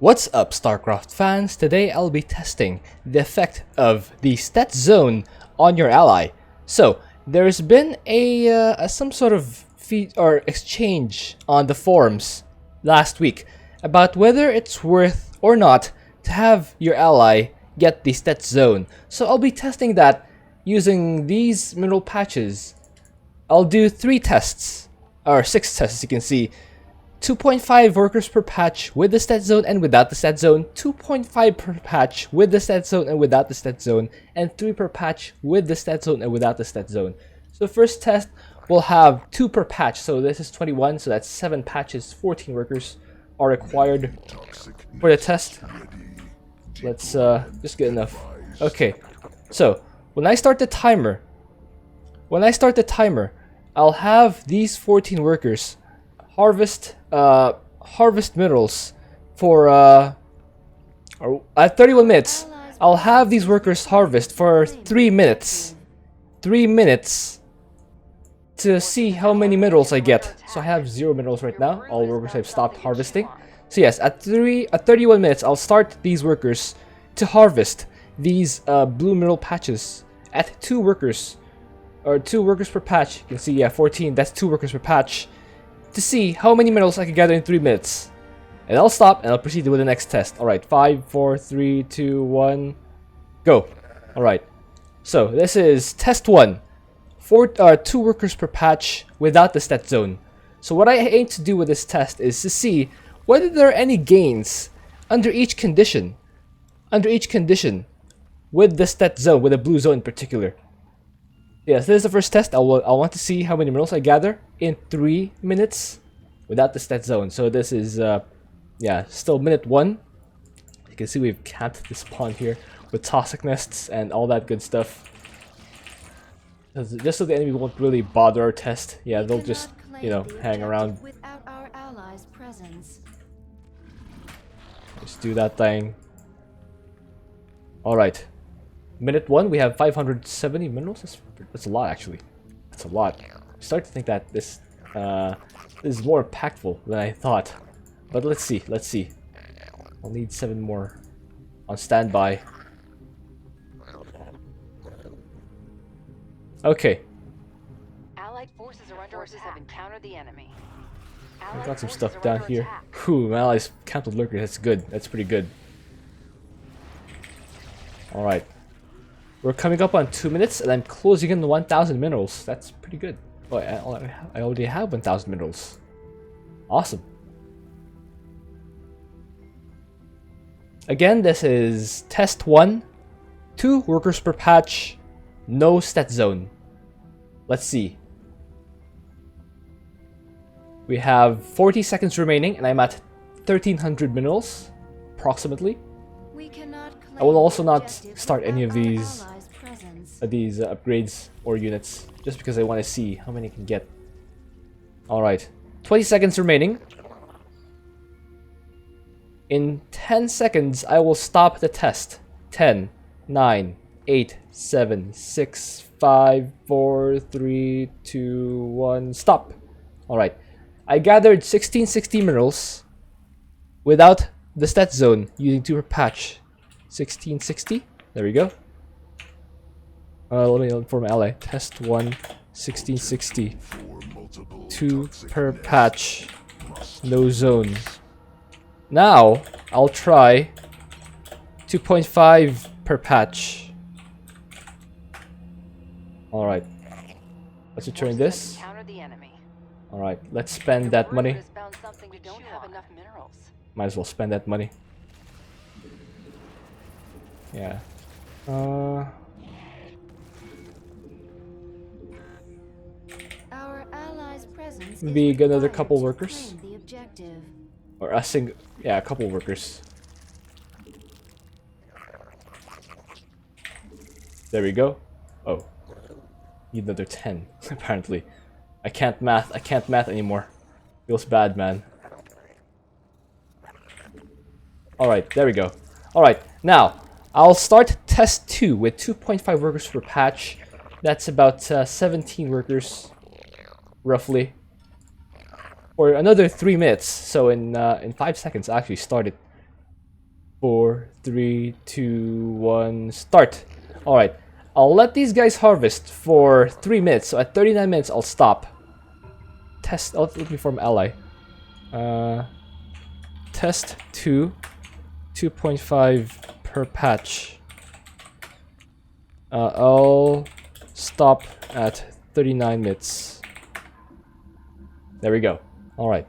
What's up, Starcraft fans? Today I'll be testing the effect of the Stetzone on your ally. So, there's been some sort of feed or exchange on the forums last week about whether it's worth or not to have your ally get the Stetzone. So I'll be testing that using these mineral patches. I'll do 3 tests, or 6 tests as you can see. 2.5 workers per patch with the Stetzone and without the Stetzone, 2.5 per patch with the Stetzone and without the Stetzone, and 3 per patch with the Stetzone and without the Stetzone. So first test, we'll have 2 per patch, so this is 21, so that's 7 patches, 14 workers are required for the test. Let's just get enough. Okay, so when I start the timer, I'll have these 14 workers harvest minerals for at 31 minutes. I'll have these workers harvest for 3 minutes. 3 minutes to see how many minerals I get. So I have 0 minerals right now. All workers have stopped harvesting. So yes, at 31 minutes, I'll start these workers to harvest these blue mineral patches at 2 workers, or 2 workers per patch. You can see, yeah, 14. That's 2 workers per patch, to see how many minerals I can gather in 3 minutes. And I'll stop and I'll proceed with the next test. Alright, 5, 4, 3, 2, 1, go. Alright, so this is test 1. 2 workers per patch without the Stetzone. So what I aim to do with this test is to see whether there are any gains under each condition. With the Stetzone, with the blue zone in particular. Yes, this is the first test. I want to see how many minerals I gather in 3 minutes without the Stetzone. So this is, yeah, still minute 1. You can see we've capped this pond here with toxic nests and all that good stuff. Just so the enemy won't really bother our test. Yeah, they'll just, you know, hang around. Without our allies' presence. Just do that thing. Alright. Minute 1, we have 570 minerals. That's a lot, actually. That's a lot. I start to think that this is more impactful than I thought. But let's see. I'll need 7 more on standby. Okay. Allied forces are under attack. Have encountered the enemy. I got some stuff down here. Whew, my allies counted lurkers. That's good. That's pretty good. Alright. We're coming up on 2 minutes, and I'm closing in the 1,000 minerals. That's pretty good. Oh, I already have 1,000 minerals. Awesome. Again, this is test 1. 2 workers per patch. No Stetzone. Let's see. We have 40 seconds remaining, and I'm at 1,300 minerals, approximately. I will also not start any of these upgrades or units, just because I want to see how many I can get. Alright, 20 seconds remaining. In 10 seconds, I will stop the test. 10, 9, 8, 7, 6, 5, 4, 3, 2, 1, stop. Alright, I gathered 1660 minerals without the Stetzone using 2 per patch. 1660. There we go. Let me look for my ally. Test 1, 1660. 2 per patch. No zone. Now, I'll try 2.5 per patch. Alright. Let's return this. Alright, let's spend that money. Might as well spend that money. Yeah. Our allies' presence maybe get another couple workers. The objective. Or a single, yeah, a couple workers. There we go. Oh. Need another 10, apparently. I can't math anymore. Feels bad, man. Alright, there we go. Alright, now I'll start test 2 with 2.5 workers per patch. That's about 17 workers, roughly. For another 3 minutes. So in 5 seconds, I actually started 4, 3, 2, 1, start. Alright, I'll let these guys harvest for 3 minutes, so at 39 minutes I'll stop. Test, looking for an ally. Test 2, 2.5 per patch. I'll stop at 39 minutes. There we go. Alright.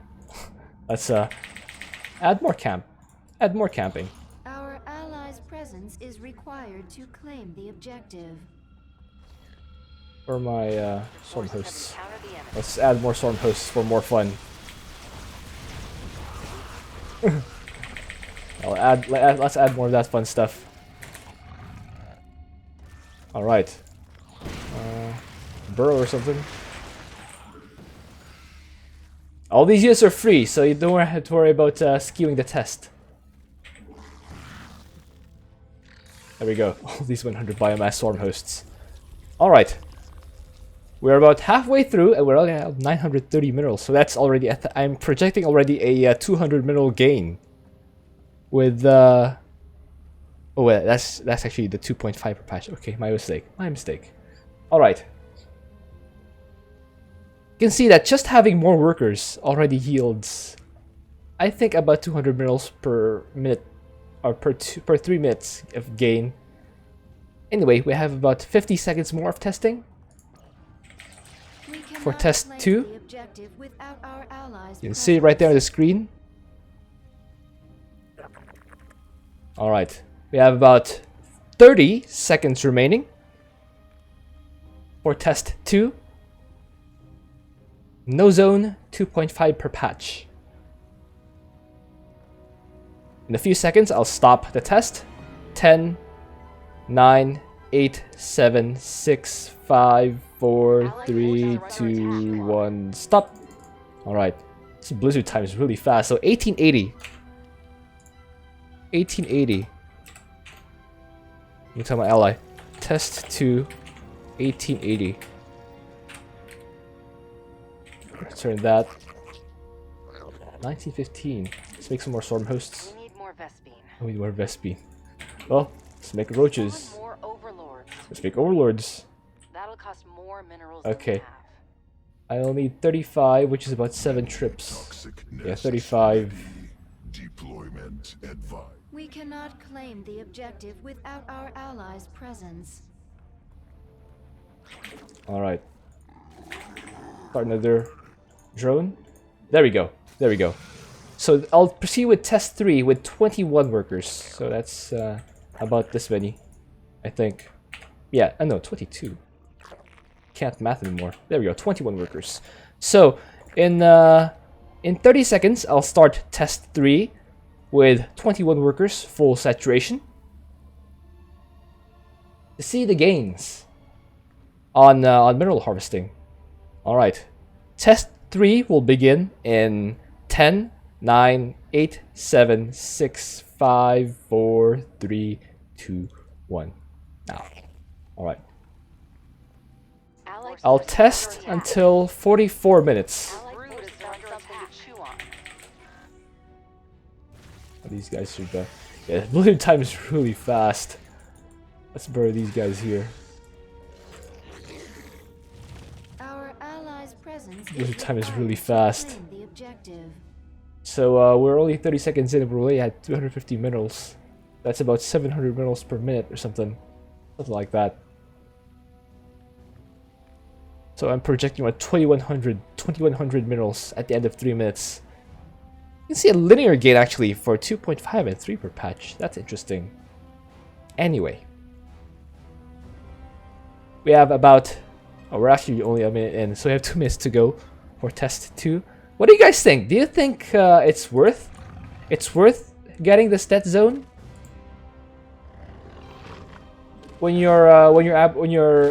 Let's add more camping. Our allies' presence is required to claim the objective. For my storm Forces have hosts. encountered the enemy. Let's add more storm hosts for more fun. Let's add more of that fun stuff. Alright. Burrow or something. All these units are free, so you don't have to worry about skewing the test. There we go. All these 100 biomass storm hosts. Alright. We're about halfway through, and we're only at 930 minerals, so that's already I'm projecting already a 200 mineral gain. With oh wait, that's actually the 2.5 per patch. Okay, my mistake. Alright. You can see that just having more workers already yields, I think, about 200 minerals per minute, or per 3 minutes of gain. Anyway, we have about 50 seconds more of testing. For test 2, you can see it right there on the screen. Alright, we have about 30 seconds remaining for test 2. No zone, 2.5 per patch. In a few seconds, I'll stop the test. 10, 9, 8, 7, 6, 5, 4, 3, 2, 1, stop. Alright, this blizzard time is really fast, so 1880. 1880. Let me tell my ally. Test 2, 1880. Return that. 1915. Let's make some more storm hosts. We need more Vespine. We need more Vespine. Well, let's make roaches. More overlords. Let's make overlords. That'll cost more minerals Okay. than we have. I'll need 35, which is about 7 trips. Yeah, 35. Deployment advised. We cannot claim the objective without our allies' presence. Alright. Start another drone. There we go. There we go. So I'll proceed with test 3 with 21 workers. So that's about this many, I think. Yeah, no, 22. Can't math anymore. There we go, 21 workers. So in 30 seconds, I'll start test 3 with 21 workers, full saturation. To see the gains on mineral harvesting. All right, test 3 will begin in 10, 9, 8, 7, 6, 5, 4, 3, 2, 1. Now, all right. Allied I'll forces test are under attack. until 44 minutes. Allied forces are under something to chew on. These guys should yeah, bloom time is really fast. Let's bury these guys here. Our allies' presence Bloom time is required really to fast. claim the objective. So we're only 30 seconds in and we're already at 250 minerals. That's about 700 minerals per minute or something. Something like that. So I'm projecting about 2100 minerals at the end of 3 minutes. You can see a linear gain actually for 2.5 and 3 per patch. That's interesting. Anyway. We have about... Oh, we're actually only a minute in, so we have 2 minutes to go for test 2. What do you guys think? Do you think it's worth getting the Stetzone when you're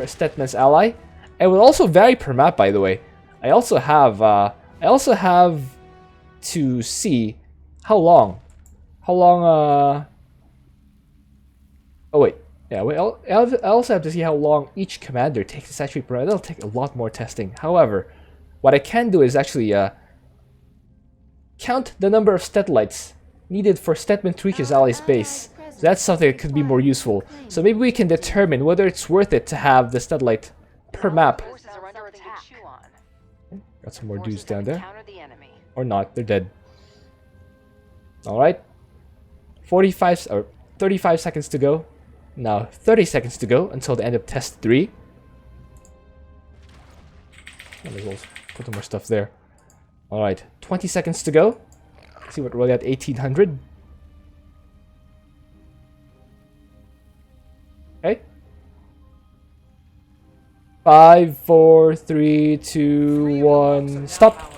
Stetmann's ally? It will also vary per map, by the way. I also have to see how long. Oh wait, yeah. I also have to see how long each commander takes to saturate per map. That'll take a lot more testing. However, what I can do is actually count the number of Stetlites needed for Stetmann to reach his ally's base. So that's something that could be more useful. So maybe we can determine whether it's worth it to have the Steadlight per map. Forces are under attack. Got some more dudes down there. Encountered the enemy. Or not, they're dead. Alright. 45 or 35 seconds to go. Now 30 seconds to go until the end of test 3. Might as well put some more stuff there. Alright, 20 seconds to go. Let's see what we're at, 1800. Okay. 5, 4, 3, 2, 1, stop.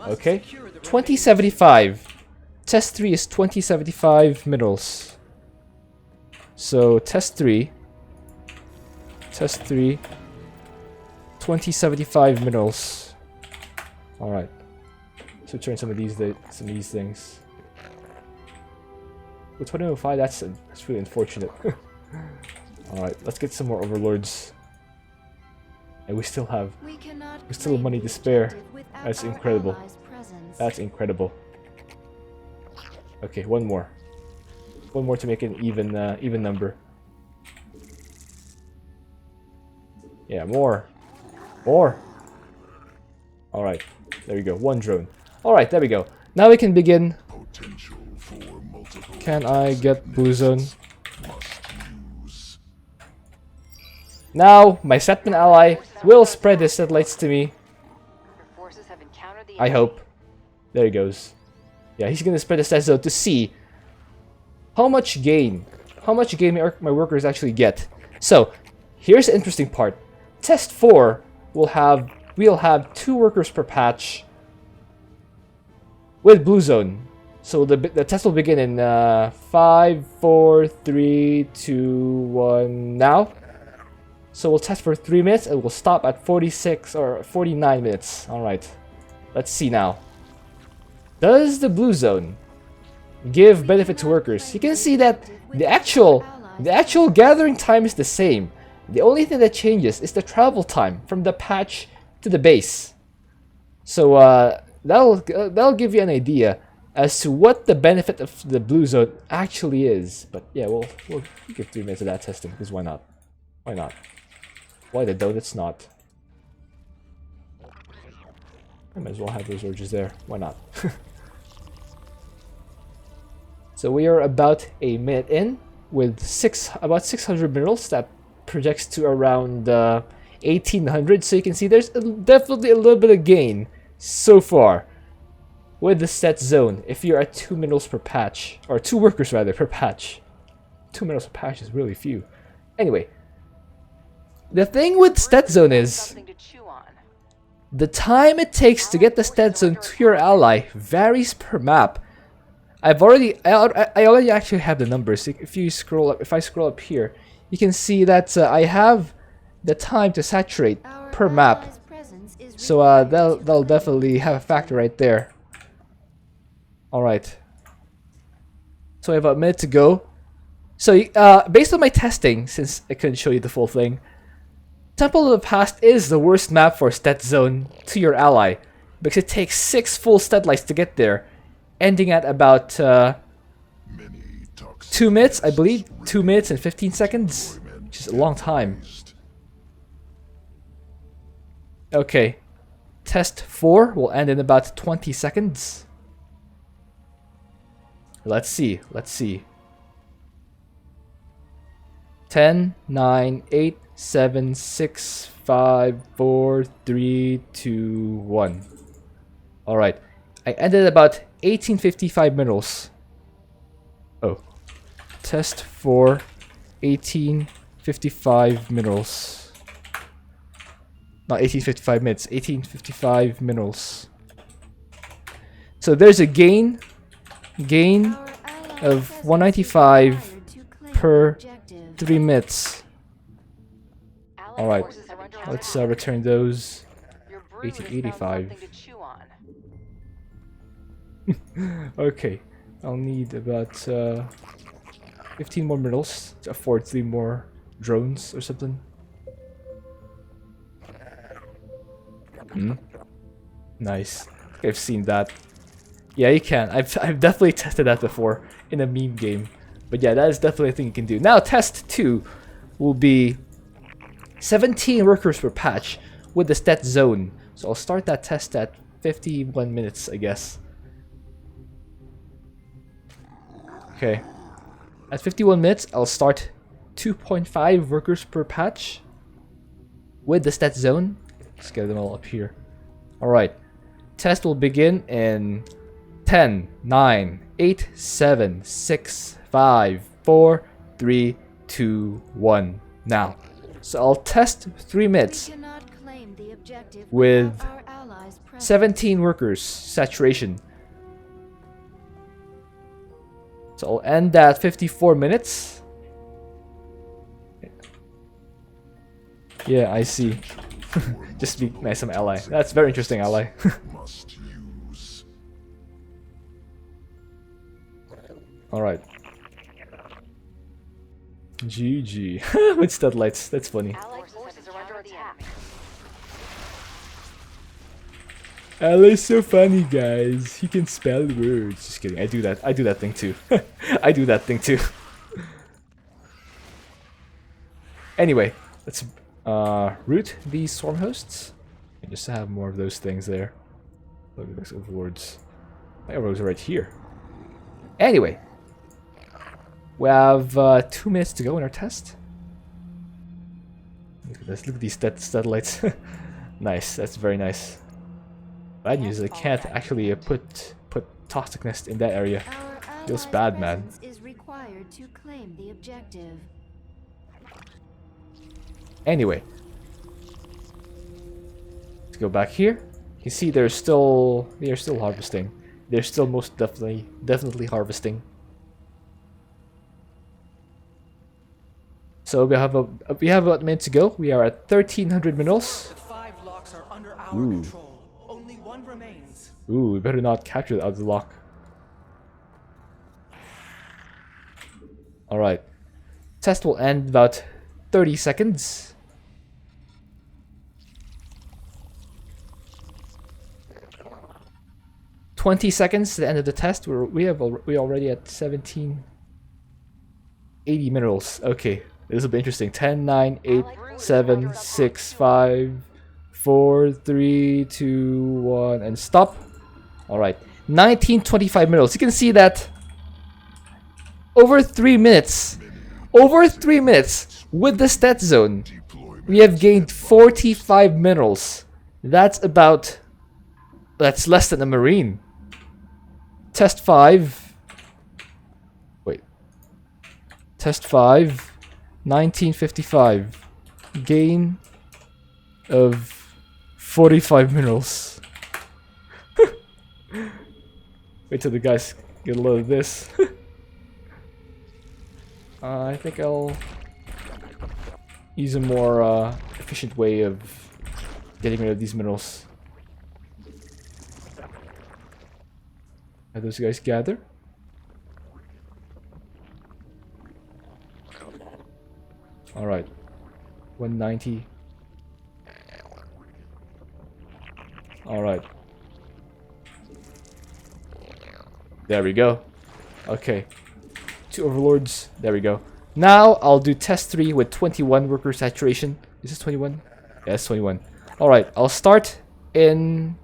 Okay. 2075. Test 3 is 2075 minerals. So test 3. Test 3. 2075 minerals. Alright. Let's return some of these things. With 2005, that's really unfortunate. Alright, let's get some more overlords. And we still have money to spare. That's incredible. That's incredible. Okay, one more. One more to make an even number. Yeah, more. More. Alright, there we go. One drone. Alright, there we go. Now we can begin. Can I get Blue Zone? Now, my Stetmann ally will spread his satellites to me. I hope. There he goes. Yeah, he's gonna spread the Stetzone to see how much gain my workers actually get. So, here's the interesting part. Test 4 we'll have 2 workers per patch with Blue Zone. So the test will begin in 5, 4, 3, 2, 1 now. So we'll test for 3 minutes and we'll stop at 46 or 49 minutes. Alright. Let's see now. Does the Blue Zone give benefit to workers? You can see that the actual gathering time is the same. The only thing that changes is the travel time from the patch to the base. So that'll give you an idea as to what the benefit of the Blue Zone actually is. But yeah, we'll give 3 minutes of that testing, because why not? Why not? Why the donuts not? I might as well have those orges there. Why not? So we are about a minute in with about 600 minerals. That projects to around 1800. So you can see there's definitely a little bit of gain so far with the Stetzone. If you're at 2 minerals per patch, or 2 workers rather per patch, 2 minerals per patch is really few. Anyway, the thing with Stetzone is the time it takes to get the Stetzone to your ally varies per map. I already actually have the numbers. If you scroll up, if I scroll up here, you can see that I have the time to saturate per map. So that'll definitely have a factor right there. All right. So I have a minute to go. So based on my testing, since I couldn't show you the full thing, Temple of the Past is the worst map for Stetzone to your ally, because it takes 6 full Steadlights to get there, ending at about 2 minutes, I believe. 2 minutes and 15 seconds, which is a long time. Okay, test 4 will end in about 20 seconds. Let's see, let's see. 10, 9, 8, 7, 6, 5, 4, 3, 2, 1. Alright, I ended about 1855 minerals. Oh, test for 1855 minerals. Not 1855 minutes, 1855 minerals. So there's a gain of 195 per 3 minutes. Alright, let's return those. 1885. Okay, I'll need about 15 more minerals to afford 3 more drones or something. Nice. I've seen that. Yeah, you can. I've definitely tested that before in a meme game. But yeah, that is definitely a thing you can do. Now, test 2 will be 17 workers per patch with the Stetzone. So I'll start that test at 51 minutes, I guess. Okay. At 51 minutes, I'll start 2.5 workers per patch with the Stetzone. Let's get them all up here. Alright. Test will begin in 10, 9, 8, 7, 6, 5, 4, 3, 2, 1. Now. So I'll test 3 minutes with 17 workers saturation. So I'll end at 54 minutes. Yeah, I see. Just be nice, some ally. That's very interesting, ally. Must use. Alright. GG. With stud lights. That's funny. Allied forces are under attack. Ally's so funny, guys. He can spell words. Just kidding. I do that. I do that thing too. I do that thing too. Anyway, let's root these swarm hosts. And just have more of those things there. Look at those overlords. My overlords are right here. Anyway, we have 2 minutes to go in our test. Look at this. Look at these stud lights. Nice. That's very nice. Bad news is I can't actually put toxic nest in that area. Feels bad, man. Is required to claim the objective. Anyway, let's go back here. You see, they are still harvesting. They're still most definitely harvesting. So we have about a minute to go. We are at 1300 minerals. 5 locks are under our Ooh. control. Only 1 remains. Ooh, we better not capture the other lock. Alright. Test will end about 30 seconds. $20 seconds to the end of the test. We're already at 1780 minerals. Okay, this will be interesting. 10, 9, 8, 7, 6, 5, 4, 3, 2, 1, and stop. Alright, 1925 minerals. You can see that over 3 minutes with the Stetzone, we have gained 45 minerals. That's less than a marine. Test 5. Wait. Test 5. 1955. Gain of 45 minerals. Wait till the guys get a load of this. I think I'll use a more efficient way of getting rid of these minerals. Let those guys gather. Alright. 190. Alright. There we go. Okay. 2 overlords. There we go. Now I'll do test 3 with 21 worker saturation. Is this 21? Yes, 21. Alright, I'll start in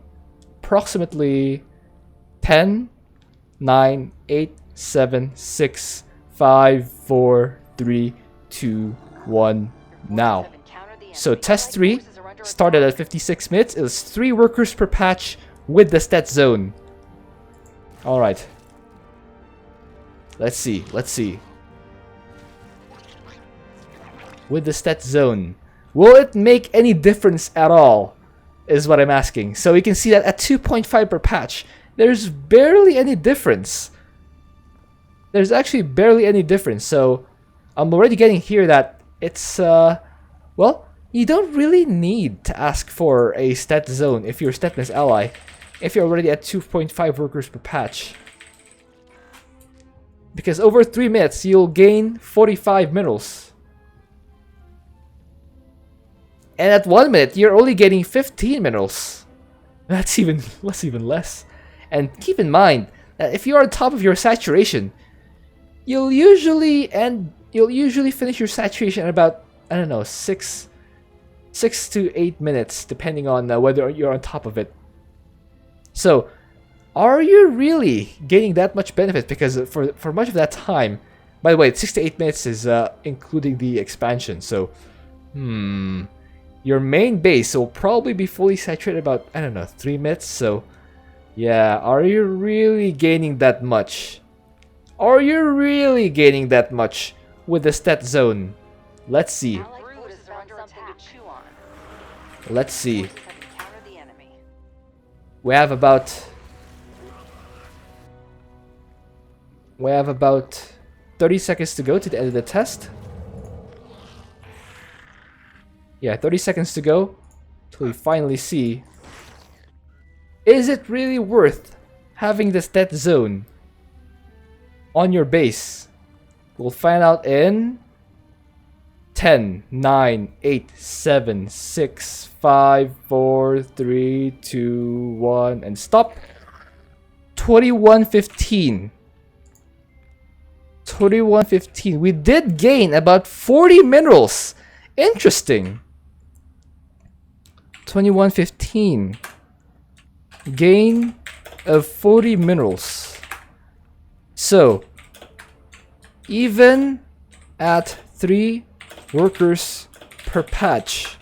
approximately 10, 9, 8, 7, 6, 5, 4, 3, 2, 1, now. So test 3 started at 56 minutes. It was 3 workers per patch with the Stetzone. Alright. Let's see. With the Stetzone, will it make any difference at all? Is what I'm asking. So you can see that at 2.5 per patch, there's barely any difference. There's actually barely any difference. So I'm already getting here that it's well, you don't really need to ask for a Stetzone if you're a Stetman's ally, if you're already at 2.5 workers per patch. Because over 3 minutes, you'll gain 45 minerals. And at 1 minute, you're only getting 15 minerals. That's even less. And keep in mind that if you're on top of your saturation, you'll usually finish your saturation in about, I don't know, 6 to 8 minutes, depending on whether you're on top of it. So, are you really gaining that much benefit? Because for much of that time, by the way, 6 to 8 minutes is including the expansion. So, your main base will probably be fully saturated about, I don't know, 3 minutes. So, yeah, are you really gaining that much? Are you really gaining that much with the Stetzone? Let's see. Allied forces are under attack. To chew on. Let's see. Forces have encountered the enemy. We have about 30 seconds to go to the end of the test. Yeah, 30 seconds to go till we finally see, is it really worth having the Stetzone on your base? We'll find out in 10, 9, 8, 7, 6, 5, 4, 3, 2, 1, and stop. 21:15. 21:15. We did gain about 40 minerals. Interesting. 21:15. Gain of 40 minerals. So, even at 3 workers per patch,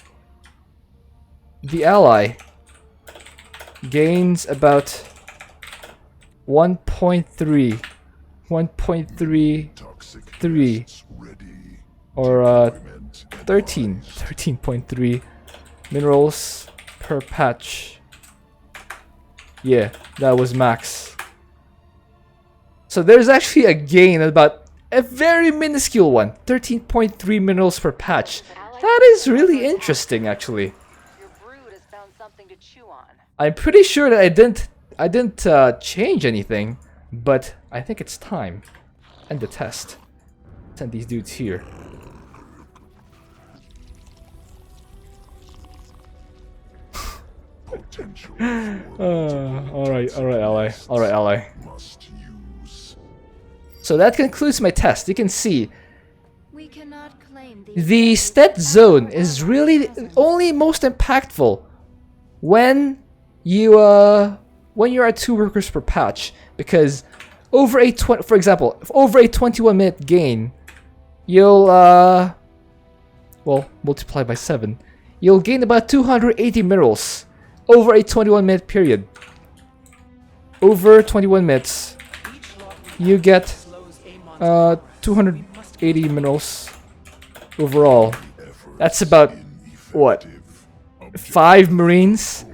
the ally gains about 1.33 or 13.3 minerals per patch. Yeah, that was max. So there's actually a gain about a very minuscule one, 13.3 minerals per patch. That is really interesting, actually. Your brood has found something to chew on. I'm pretty sure that I didn't change anything, but I think it's time. End the test. Send these dudes here. Alright, ally. Must use. So that concludes my test. You can see We cannot claim the Stetzone is really only most impactful when you're at 2 workers per patch, because over a for example, over a 21-minute gain, you'll well, multiply by 7. You'll gain about 280 minerals over a 21-minute period. Over 21 minutes, you get 280 minerals overall. That's about what? 5 marines?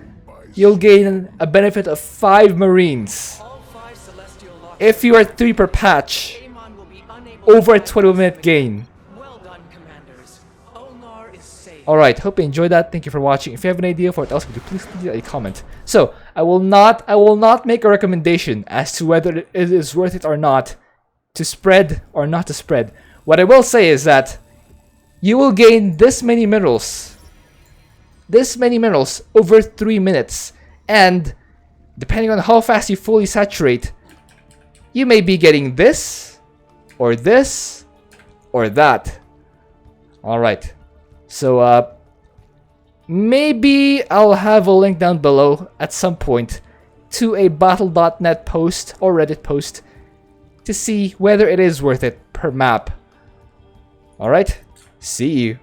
You'll gain a benefit of 5 marines All 5 celestial locks. if you are 3 per patch Amon will be unable over a to 21-minute gain. Well done, commanders. Ulnar is safe. Alright, hope you enjoyed that. Thank you for watching. If you have an idea for what else, please leave a comment. So, I will not make a recommendation as to whether it is worth it or not to spread or not to spread. What I will say is that you will gain this many minerals over 3 minutes, and depending on how fast you fully saturate, you may be getting this or that. Alright, so maybe I'll have a link down below at some point to a battle.net post or Reddit post to see whether it is worth it per map. Alright, see you.